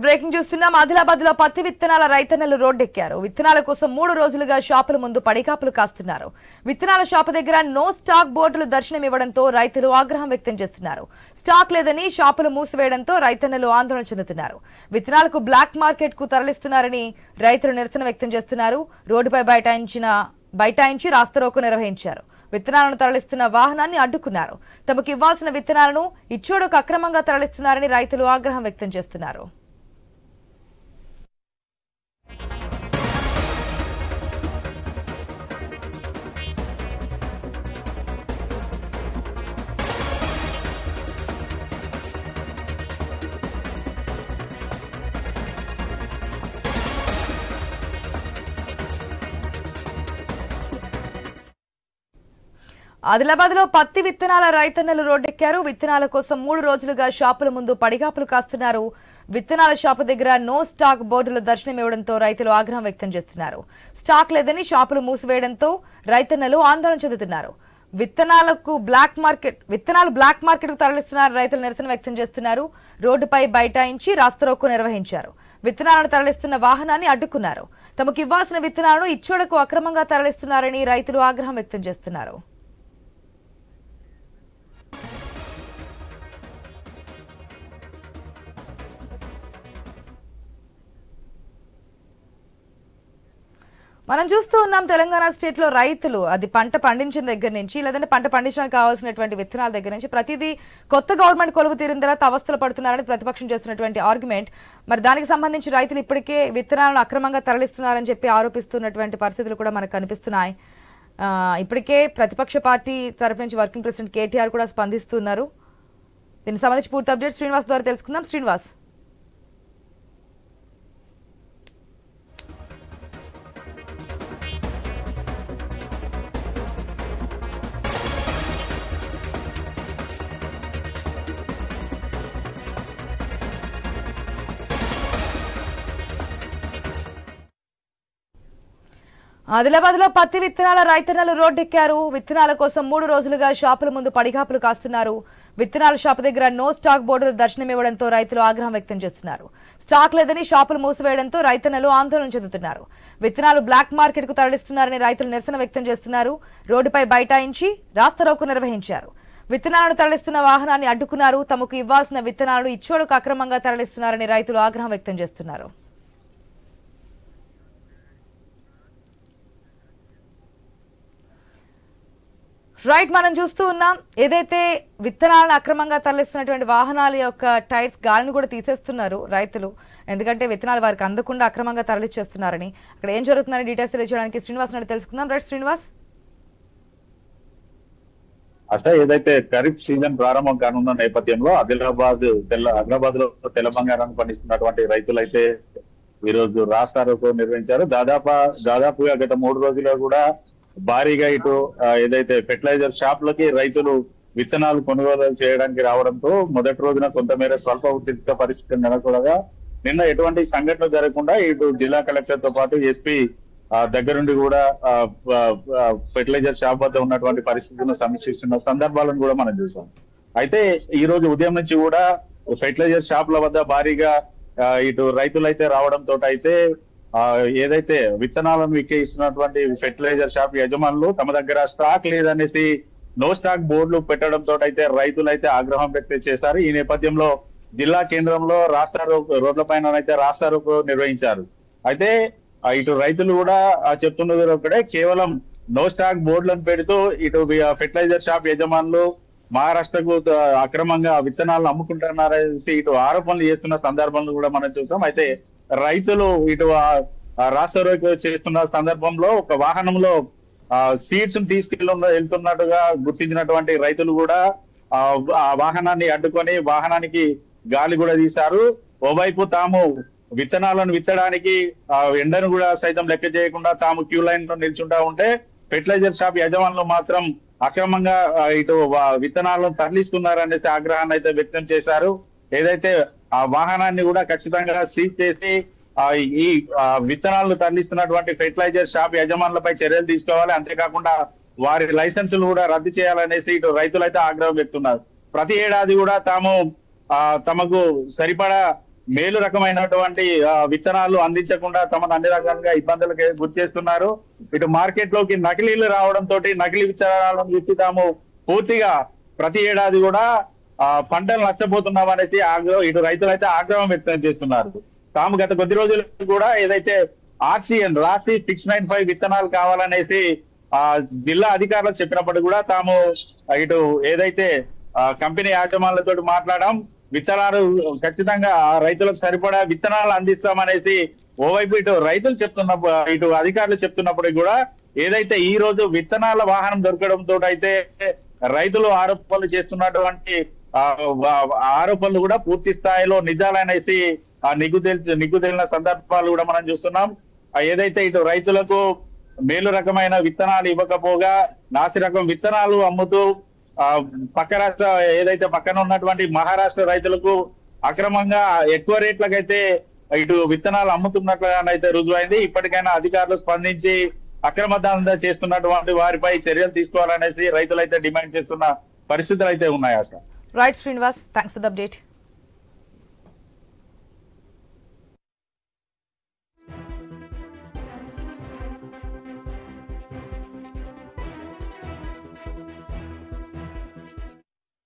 Breaking చూస్తున్నాం. ఆదిలాబాద్ లో పత్తి విత్తనాల రైతన్నలు రోడ్డెక్కారు. విత్తనాల కోసం 3 రోజులుగా షాపుల ముందు పడికాపులు కాస్తున్నారు. విత్తనాల షాపు దగ్గర నో స్టాక్ బోర్డులు దర్శనమివ్వడంతో రైతులు ఆగ్రహం వ్యక్తం చేస్తున్నారు. స్టాక్ లేదని షాపులు మూసివేయడంతో రైతన్నలు ఆందోళన చెందుతున్నారు. విత్తనాలకు బ్లాక్ మార్కెట్ కు తరలిస్తున్నారని రైతులు నిరసన వ్యక్తం చేస్తున్నారు. రోడ్డుపై బైఠాయించి రాస్తారోకో నిర్వహించారు. విత్తనాలను తరలిస్తున్న వాహనాన్ని అడ్డుకున్నారు. తమకు ఇవ్వాల్సిన విత్తనాలను ఇచ్చోడకు అక్రమంగా తరలిస్తున్నారని రైతులు ఆగ్రహం వ్యక్తం చేస్తున్నారు. ఆదిలాబాద్ లో పత్తి విత్తనాల రైతన్నలు రోడ్డెక్కారు. విత్తనాల కోసం 3 రోజులుగా షాపుల ముందు పడిగాపులు కాస్తున్నారు. విత్తనాల షాపు దగ్గర నో స్టాక్ బోర్డుల దర్శనమివ్వడంతో రైతులు ఆగ్రహం వ్యక్తం చేస్తున్నారు. స్టాక్ లేదని షాపులు మూసివేయడంతో రైతన్నలు ఆందోళన చెందుతున్నారు. విత్తనాలు బ్లాక్ మార్కెట్ కు తరలిస్తున్నారు. రైతులు నిరసన వ్యక్తం చేస్తున్నారు. రోడ్డుపై బైఠాయించి రాస్తారోకో నిర్వహించారు. విత్తనాలను తరలిస్తున్న వాహనాన్ని అడ్డుకున్నారు. తమకు ఇవ్వాల్సిన విత్తనాలను ఇచ్చోడకు అక్రమంగా తరలిస్తున్నారని రైతులు ఆగ్రహం వ్యక్తం చేస్తున్నారు. మనం చూస్తూ ఉన్నాం తెలంగాణ స్టేట్ లో రైతులు అది పంట పండించిన దగ్గర నుంచి లేదంటే పంట పండించడానికి కావాల్సినటువంటి విత్తనాల దగ్గర నుంచి ప్రతిదీ కొత్త గవర్నమెంట్ కొలువు తీరిన తర్వాత అవస్థలు పడుతున్నారని ప్రతిపక్షం చేస్తున్నటువంటి ఆర్గ్యుమెంట్. మరి దానికి సంబంధించి రైతులు ఇప్పటికే విత్తనాలను అక్రమంగా తరలిస్తున్నారని చెప్పి ఆరోపిస్తున్నటువంటి పరిస్థితులు కూడా మనకు కనిపిస్తున్నాయి. ఇప్పటికే ప్రతిపక్ష పార్టీ తరపు నుంచి వర్కింగ్ ప్రెసిడెంట్ కేటీఆర్ కూడా స్పందిస్తున్నారు. దీనికి సంబంధించి పూర్తి అప్డేట్ శ్రీనివాస్ ద్వారా తెలుసుకుందాం. శ్రీనివాస్, ఆదిలాబాద్ లో పత్తి విత్తనాల రైతన్నలు రోడ్డెక్కారు. విత్తనాల కోసం 3 రోజులుగా షాపుల ముందు పడిగాపులు కాస్తున్నారు. విత్తనాల షాపు దగ్గర నో స్టాక్ బోర్డులు దర్శనమివ్వడంతో రైతులు ఆగ్రహం వ్యక్తం చేస్తున్నారు. స్టాక్ లేదని షాపులు మూసివేయడంతో రైతన్నలు ఆందోళన చెందుతున్నారు. విత్తనాలు బ్లాక్ మార్కెట్ కు తరలిస్తున్నారని రైతులు నిరసన వ్యక్తం చేస్తున్నారు. రోడ్డుపై బైఠాయించి రాస్తారోకో నిర్వహించారు. విత్తనాలను తరలిస్తున్న వాహనాన్ని అడ్డుకున్నారు. తమకు ఇవ్వాల్సిన విత్తనాలను ఇచ్చోడకు అక్రమంగా తరలిస్తున్నారని రైతులు ఆగ్రహం వ్యక్తం చేస్తున్నారు. మనం చూస్తూ ఉన్నాం ఏదైతే విత్తనాలను అక్రమంగా తరలిస్తున్నటువంటి వాహనాల యొక్క టైర్స్ గాలిని కూడా తీసేస్తున్నారు రైతులు. ఎందుకంటే విత్తనాలు వారికి అందకుండా అక్రమంగా తరలిచ్చేస్తున్నారని. అక్కడ ఏం జరుగుతుందని డీటెయిల్స్ తెలియజేయడానికి శ్రీనివాస్ నాయుడు తెలుసుకుందాం. రైట్ శ్రీనివాస్. ఏదైతే ఖరీఫ్ సీజన్ ప్రారంభం కానున్న నేపథ్యంలో ఆదిలాబాద్ లో తెల్ల బంగారాన్ని పండిస్తున్నటువంటి రైతులైతే ఈ రోజు రాస్తారోకో నిర్వహించారు. దాదాపుగా గత 3 రోజుల్లో కూడా భారీగా ఇటు ఏదైతే ఫెర్టిలైజర్ షాపులకి రైతులు విత్తనాలు కొనుగోలు చేయడానికి రావడంతో మొదటి రోజున కొంతమేర స్వల్ప ఉద్రిక్త పరిస్థితి నెలకొనగా నిన్న ఎటువంటి సంఘటనలు జరగకుండా ఇటు జిల్లా కలెక్టర్ తో పాటు ఎస్పీ దగ్గరుండి కూడా ఫెర్టిలైజర్ షాప్ వద్ద ఉన్నటువంటి పరిస్థితులను సమీక్షిస్తున్న సందర్భాలను కూడా మనం చూసాం. అయితే ఈ రోజు ఉదయం నుంచి కూడా ఫెర్టిలైజర్ షాపుల వద్ద భారీగా ఇటు రైతులైతే రావడంతో అయితే ఏదైతే విత్తనాలను విక్రయిస్తున్నటువంటి ఫెర్టిలైజర్ షాప్ యజమానులు తమ దగ్గర స్టాక్ లేదనేసి నో స్టాక్ బోర్డులు పెట్టడంతో అయితే రైతులైతే ఆగ్రహం వ్యక్తం చేశారు. ఈ నేపథ్యంలో జిల్లా కేంద్రంలో రోడ్ల పైన అయితే రాస్తారోకో నిర్వహించారు. అయితే ఇటు రైతులు కూడా చెప్తున్నది ఒకటే, కేవలం నో స్టాక్ బోర్డులను పెడుతూ ఇటు ఫెర్టిలైజర్ షాప్ యజమానులు మహారాష్ట్రకు అక్రమంగా విత్తనాలను అమ్ముకుంటున్నారనేసి ఇటు ఆరోపణలు చేస్తున్న సందర్భంలో కూడా మనం చూసాం. అయితే రైతులు ఇటు రాస్తారోకో చేస్తున్న సందర్భంలో ఒక వాహనంలో సీడ్స్ వెళ్తున్నట్టుగా గుర్తించినటువంటి రైతులు కూడా ఆ వాహనాన్ని అడ్డుకొని వాహనానికి గాలి కూడా తీశారు. ఓవైపు తాము విత్తనాలను విత్తడానికి ఎండను కూడా సైతం లెక్క చేయకుండా తాము క్యూ లైన్ లో నిల్చుంటా ఉంటే ఫెర్టిలైజర్ షాప్ యజమానులు మాత్రం అక్రమంగా ఇటు విత్తనాలను తరలిస్తున్నారనేసి ఆగ్రహాన్ని అయితే వ్యక్తం చేశారు. ఏదైతే ఆ వాహనాన్ని కూడా ఖచ్చితంగా సీజ్ చేసి ఈ విత్తనాలను తరలిస్తున్నటువంటి ఫెర్టిలైజర్ షాప్ యజమానులపై చర్యలు తీసుకోవాలి. అంతేకాకుండా వారి లైసెన్సులు కూడా రద్దు చేయాలనేసి ఇటు రైతులైతే ఆగ్రహం వ్యక్తున్నారు. ప్రతి ఏడాది కూడా తమకు సరిపడా మేలు రకమైనటువంటి విత్తనాలు అందించకుండా తమను అన్ని రకాలుగా ఇబ్బందులకు గురి చేస్తున్నారు. ఇటు మార్కెట్ లోకి నకిలీలు రావడంతో నకిలీ విత్తనాలను ఇచ్చి తాము పూర్తిగా ప్రతి ఏడాది కూడా పంటలు నష్టపోతున్నాం అనేసి ఇటు రైతులు అయితే ఆగ్రహం వ్యక్తం చేస్తున్నారు. తాము గత కొద్ది రోజులు కూడా ఏదైతే RCN రాసి 695 విత్తనాలు కావాలనేసి జిల్లా అధికారులు చెప్పినప్పటికీ కూడా తాము ఇటు ఏదైతే కంపెనీ యాజమాన్లతో మాట్లాడడం, విత్తనాలు ఖచ్చితంగా రైతులకు సరిపడా విత్తనాలు అందిస్తామనేసి ఓవైపు ఇటు రైతులు ఇటు అధికారులు చెప్తున్నప్పటికీ కూడా ఏదైతే ఈ రోజు విత్తనాల వాహనం దొరకడంతో అయితే రైతులు ఆరోపణలు చేస్తున్నటువంటి ఆరోపణలు కూడా పూర్తి స్థాయిలో నిజాలనేసి నిగ్గుతేలిన సందర్భాలు కూడా మనం చూస్తున్నాం. ఏదైతే ఇటు రైతులకు మేలు రకమైన విత్తనాలు ఇవ్వకపోగా నాసి రకం విత్తనాలు అమ్ముతూ పక్క రాష్ట్ర ఏదైతే పక్కన ఉన్నటువంటి మహారాష్ట్ర రైతులకు అక్రమంగా ఎక్కువ రేట్లకైతే ఇటు విత్తనాలు అమ్ముతున్నట్లుగానైతే రుజువైంది. ఇప్పటికైనా అధికారులు స్పందించి అక్రమ దందా చేస్తున్నటువంటి వారిపై చర్యలు తీసుకోవాలనేసి రైతులైతే డిమాండ్ చేస్తున్న పరిస్థితులు అయితే ఉన్నాయి. Right Srinivas, thanks for the update.